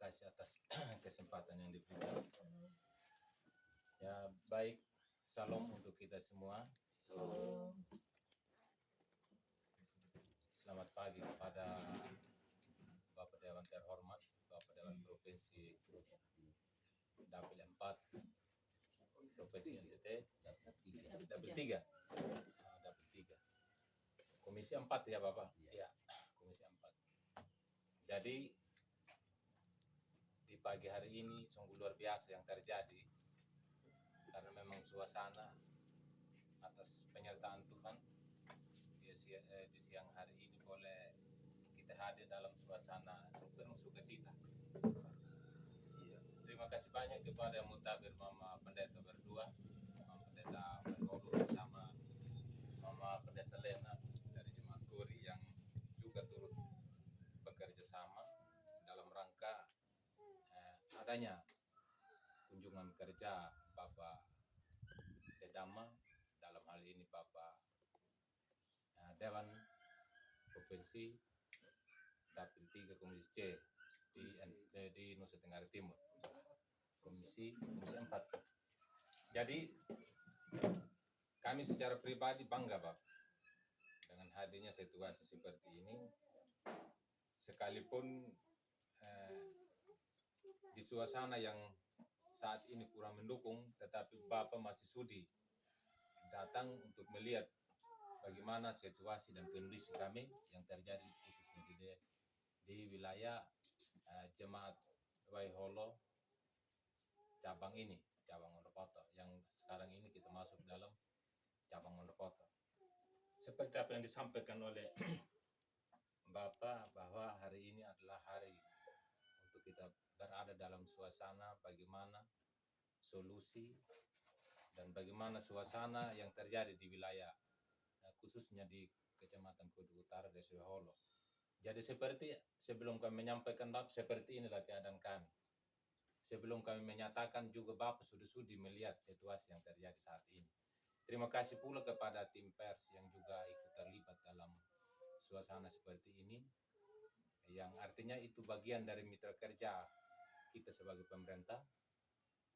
kasih atas kesempatan yang diberikan. Ya, baik, salam untuk kita semua. Selamat pagi kepada Bapak Dewan terhormat, Bapak Dewan Provinsi Dapil 4, Provinsi NTT, Dapil 3. Dapil 3. Komisi 4 ya Bapak? Ya, Komisi 4. Jadi, di pagi hari ini sungguh luar biasa yang terjadi, karena memang suasana atas penyertaan Tuhan di siang hari ini boleh kita hadir dalam suasana penuh sukacita. Terima kasih banyak kepada Mutabir Mama Pendeta berdua, Mama Pendeta Manolo bersama Mama Pendeta Lena dari Jemaat Kuri yang juga turut bekerja sama dalam rangka adanya kunjungan kerja Bapak Dedama, dalam hal ini Bapak Dewan Provinsi Dapil 3 Komisi C di Nusa Tenggara Timur, Komisi 4. Jadi kami secara pribadi bangga Pak dengan hadirnya situasi seperti ini, sekalipun di suasana yang saat ini kurang mendukung, tetapi Bapak masih sudi datang untuk melihat bagaimana situasi dan kondisi kami yang terjadi khususnya di wilayah Jemaat Waiholo cabang ini, cabang Monokoto, yang sekarang ini kita masuk dalam cabang Monokoto. Seperti apa yang disampaikan oleh Bapak, bahwa hari ini adalah hari untuk kita berada dalam suasana bagaimana solusi dan bagaimana suasana yang terjadi di wilayah khususnya di Kecamatan Kudu Utara, Desa Waiholo. Jadi seperti sebelum kami menyampaikan Bapak, seperti inilah keadaan kami. Sebelum kami menyatakan juga Bapak sudah sudi melihat situasi yang terjadi saat ini. Terima kasih pula kepada tim pers yang juga ikut terlibat dalam suasana seperti ini, yang artinya itu bagian dari mitra kerja kita sebagai pemerintah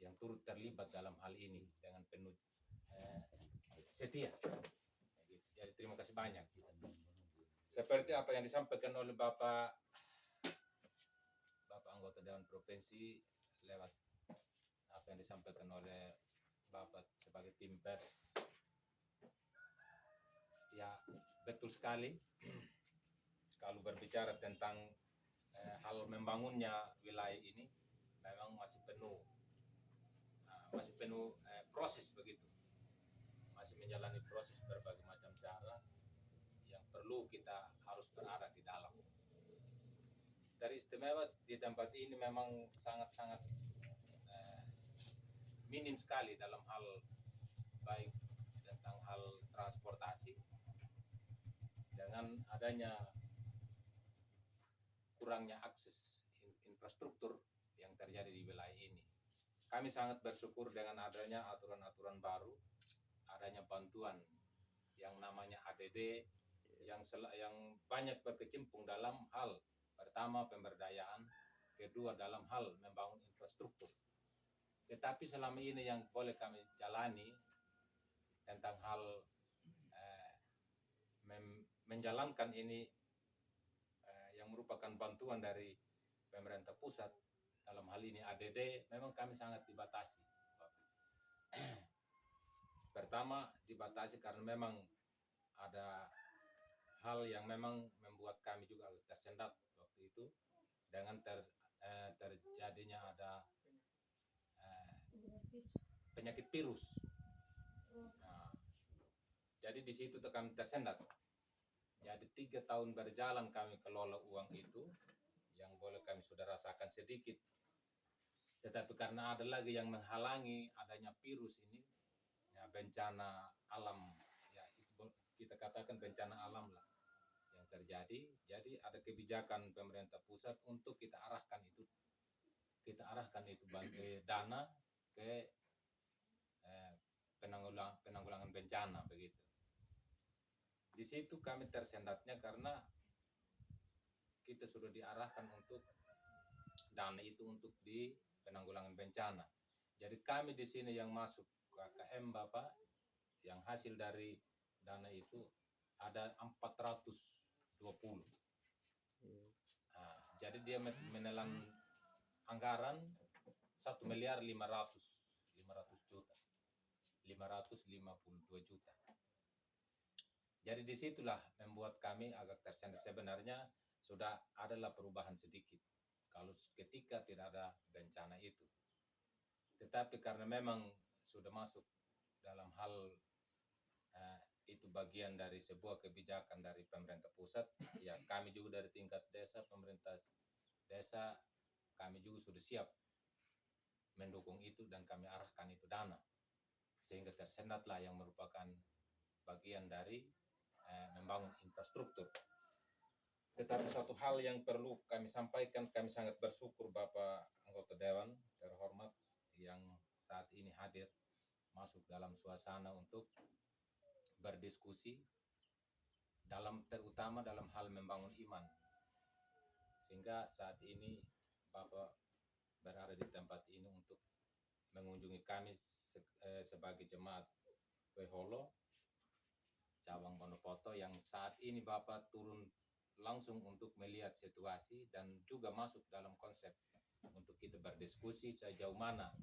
yang turut terlibat dalam hal ini dengan penuh setia. Jadi terima kasih banyak. Seperti apa yang disampaikan oleh Bapak anggota Dewan Provinsi lewat apa yang disampaikan oleh Bapak sebagai tim pers, ya betul sekali. Kalau berbicara tentang hal membangunnya wilayah ini memang masih penuh proses begitu, masih menjalani proses berbagai macam cara yang perlu kita harus berada di dalam. Dari istimewa di tempat ini memang sangat-sangat minim sekali dalam hal baik tentang hal transportasi, dengan adanya kurangnya akses infrastruktur yang terjadi di wilayah ini. Kami sangat bersyukur dengan adanya aturan-aturan baru, adanya bantuan yang namanya ADD yang banyak berkecimpung dalam hal pertama pemberdayaan, kedua dalam hal membangun infrastruktur. Tetapi selama ini yang boleh kami jalani tentang hal menjalankan ini yang merupakan bantuan dari pemerintah pusat, dalam hal ini ADD, memang kami sangat dibatasi. Pertama dibatasi karena memang ada hal yang memang membuat kami juga tersendat waktu itu dengan terjadinya ada penyakit virus. Nah, jadi di situ kami tersendat. Jadi 3 tahun berjalan kami kelola uang itu, yang boleh kami sudah rasakan sedikit. Tetapi karena ada lagi yang menghalangi adanya virus ini, ya bencana alam, ya kita katakan bencana alam lah yang terjadi. Jadi ada kebijakan pemerintah pusat untuk kita arahkan itu dana ke penanggulangan bencana begitu. Di situ kami tersendatnya karena kita sudah diarahkan untuk dana itu untuk di penanggulangan bencana. Jadi kami di sini yang masuk KKM Bapak, yang hasil dari dana itu ada 420. Jadi dia menelan anggaran 1.552 juta. Jadi disitulah membuat kami agak tersendat. Sebenarnya sudah adalah perubahan sedikit kalau ketika tidak ada bencana itu. Tetapi karena memang sudah masuk dalam hal itu bagian dari sebuah kebijakan dari pemerintah pusat, ya kami juga dari tingkat desa, pemerintah desa, kami juga sudah siap mendukung itu dan kami arahkan itu dana. Sehingga tersendatlah yang merupakan bagian dari membangun infrastruktur. Tetapi satu hal yang perlu kami sampaikan, kami sangat bersyukur Bapak anggota Dewan terhormat yang saat ini hadir masuk dalam suasana untuk berdiskusi terutama dalam hal membangun iman. Sehingga saat ini Bapak berada di tempat ini untuk mengunjungi kami sebagai jemaat Weholo cabang Bonopoto yang saat ini Bapak turun langsung untuk melihat situasi dan juga masuk dalam konsep untuk kita berdiskusi sejauh mana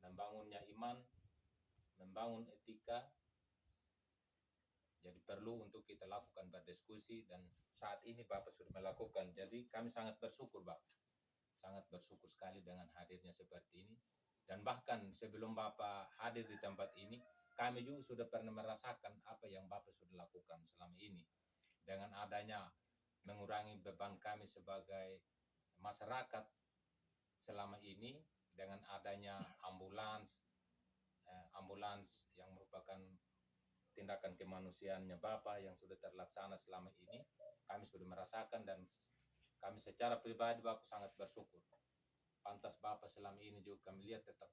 membangunnya iman, membangun etika. Jadi perlu untuk kita lakukan berdiskusi dan saat ini Bapak sudah melakukan. Jadi kami sangat bersyukur Bapak. Sangat bersyukur sekali dengan hadirnya seperti ini. Dan bahkan sebelum Bapak hadir di tempat ini, kami juga sudah pernah merasakan apa yang Bapak sudah lakukan selama ini. Dengan adanya mengurangi beban kami sebagai masyarakat selama ini, dengan adanya ambulans yang merupakan tindakan kemanusiaannya Bapak yang sudah terlaksana selama ini, kami sudah merasakan dan kami secara pribadi Bapak sangat bersyukur. Pantas Bapak selama ini juga kami lihat tetap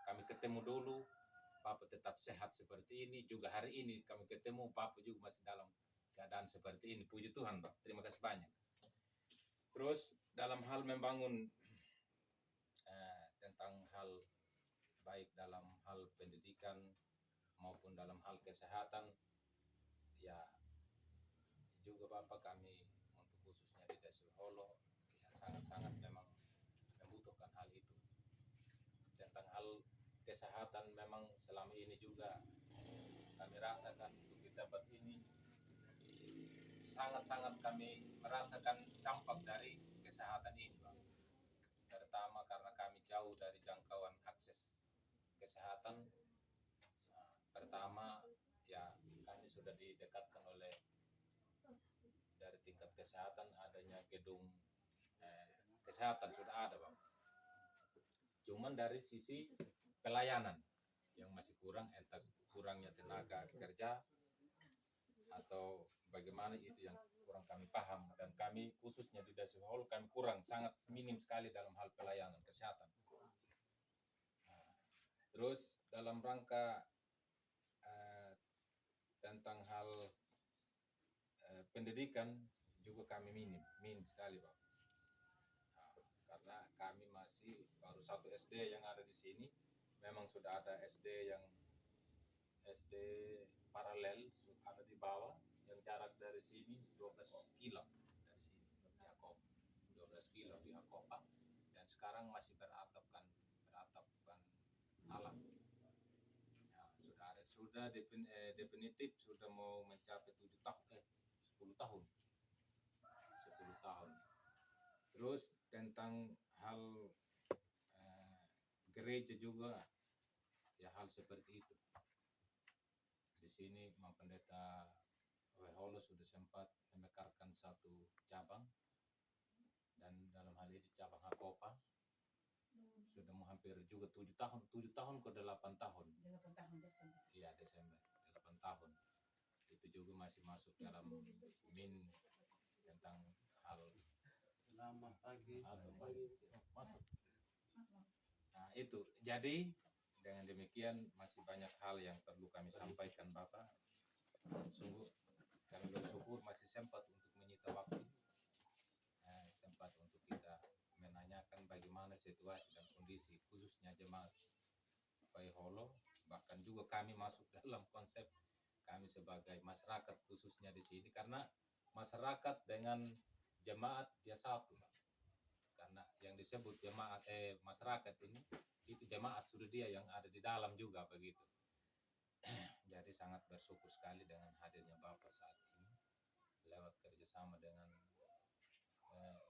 kami ketemu dulu Bapak tetap sehat seperti ini, juga hari ini kami ketemu Bapak juga masih dalam keadaan seperti ini. Puji Tuhan Pak, terima kasih banyak. Terus dalam hal membangun tentang hal baik dalam hal pendidikan maupun dalam hal kesehatan, ya juga Bapak kami untuk khususnya di Desa Holo ya sangat-sangat memang membutuhkan hal itu. Tentang hal kesehatan memang selama ini juga kami rasakan untuk di tempat ini sangat-sangat kami merasakan dampak dari kesehatan ini Pak. Pertama karena kami jauh dari jangkauan akses kesehatan. Pertama ya kami sudah didekatkan oleh dari tingkat kesehatan adanya gedung kesehatan sudah ada Bang. Cuman dari sisi pelayanan yang masih kurang, entah kurangnya tenaga kerja atau bagaimana itu yang kurang kami paham dan kami khususnya di Desa Holo kami kurang sangat minim sekali dalam hal pelayanan kesehatan. Terus dalam rangka tentang hal pendidikan juga kami minim sekali Pak. Karena kami masih baru satu SD yang ada di sini, memang sudah ada SD SD paralel ada di bawah yang jarak dari sini 12 kilo dari sini di Akopa, 12 kilo di Akopa dan sekarang masih beratapkan alam. Sudah definitif sudah mau mencapai 10 tahun. Terus tentang hal gereja juga ya hal seperti itu. Di sini Mang Pendeta Weholo sudah sempat memekarkan satu cabang dan dalam hal ini cabang Akopa sudah mau hampir juga 7 tahun ke 8 tahun. 8 tahun Desember. Iya Desember 8 tahun. Itu juga masih masuk dalam min tentang hal selamat pagi. Masuk. Nah itu jadi dengan demikian masih banyak hal yang perlu kami sampaikan Bapak. Sungguh kami bersyukur masih sempat untuk menyita waktu, sempat untuk kita menanyakan bagaimana Baiholo, bahkan juga kami masuk dalam konsep kami sebagai masyarakat khususnya di sini, karena masyarakat dengan jemaat dia satu, Pak. Karena yang disebut jemaat masyarakat ini itu jemaat sudah dia yang ada di dalam juga begitu. Jadi sangat bersyukur sekali dengan hadirnya Bapak saat ini lewat kerjasama dengan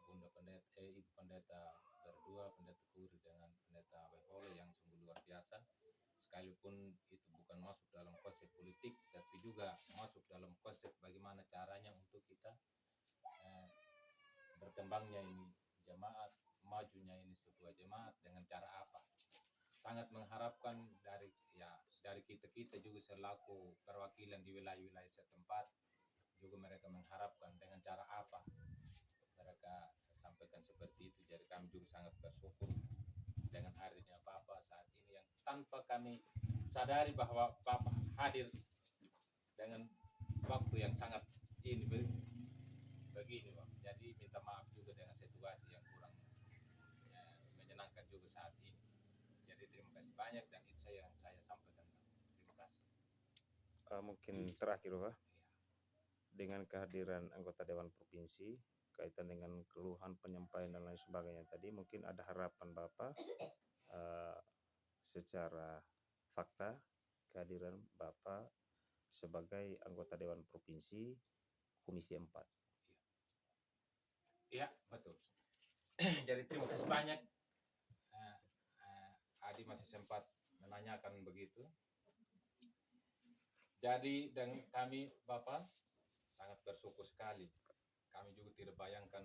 Bunda Pendeta, Ibu Pendeta berdua, Pendeta Kuri dengan Pendeta Baiholo yang sungguh luar biasa. Sekalipun itu bukan masuk dalam konsep politik, tapi juga masuk dalam konsep bagaimana caranya untuk kita berkembangnya ini jemaat, majunya ini sebuah jemaat dengan cara apa. Sangat mengharapkan dari kita juga selaku perwakilan di wilayah-wilayah setempat, juga mereka mengharapkan dengan cara apa mereka sampaikan seperti itu. Jadi kami juga sangat bersyukur dengan hadirnya Bapak saat ini yang tanpa kami sadari bahwa Bapak hadir dengan waktu yang sangat ini begini, Pak. Jadi minta maaf juga dengan situasi yang kurang menyenangkan juga saat ini. Jadi terima kasih banyak dan itu yang saya sampaikan. Terima kasih. Mungkin terakhir Pak, dengan kehadiran anggota Dewan Provinsi kaitan dengan keluhan penyampaian dan lain sebagainya tadi, mungkin ada harapan Bapak secara fakta kehadiran Bapak sebagai anggota Dewan Provinsi Komisi 4. Iya, betul. Jadi terima kasih banyak. Adi masih sempat menanyakan begitu. Jadi dan kami Bapak sangat bersyukur sekali. Kami juga tidak bayangkan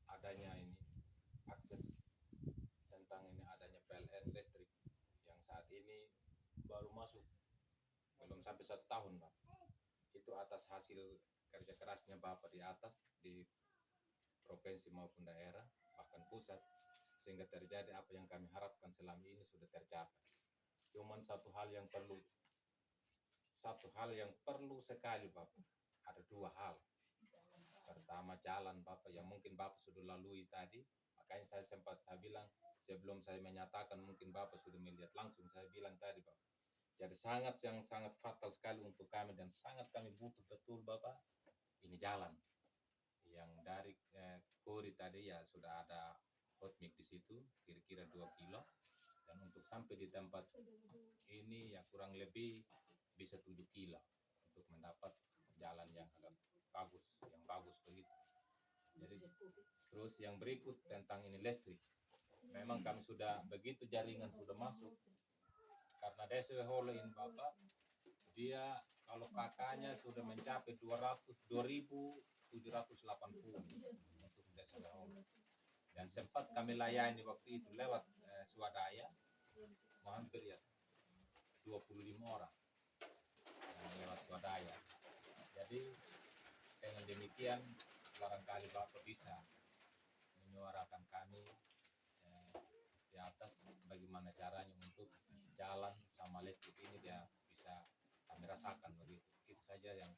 adanya ini akses tentang ini adanya PLN listrik yang saat ini baru masuk belum sampai 1 tahun, Pak. Itu atas hasil kerja kerasnya Bapak di atas di provinsi maupun daerah bahkan pusat, sehingga terjadi apa yang kami harapkan selama ini sudah tercapai. Cuman satu hal yang perlu sekali Bapak, ada 2 hal. Pertama jalan Bapak yang mungkin Bapak sudah lalui tadi, makanya saya bilang sebelum saya menyatakan mungkin Bapak sudah melihat langsung, saya bilang tadi Bapak. Jadi sangat fatal sekali untuk kami dan sangat kami butuh betul Bapak ini jalan yang dari Kori tadi ya sudah ada hot mix di situ kira-kira 2 kilo, dan untuk sampai di tempat ini ya kurang lebih bisa 7 kilo untuk mendapat jalan yang agak bagus begitu. Jadi terus yang berikut tentang ini listrik, memang kami sudah begitu jaringan sudah masuk karena desa Baiholo ini Bapak, dia kalau kakaknya sudah mencapai 2.780 untuk desa Baiholo. Dan sempat kami layani waktu itu lewat swadaya, hampir ya 25 orang lewat swadaya. Jadi dengan demikian barangkali Bapak bisa menyuarakan kami di atas bagaimana caranya untuk jalan sama listrik ini dia bisa kami rasakan begitu. Itu saja yang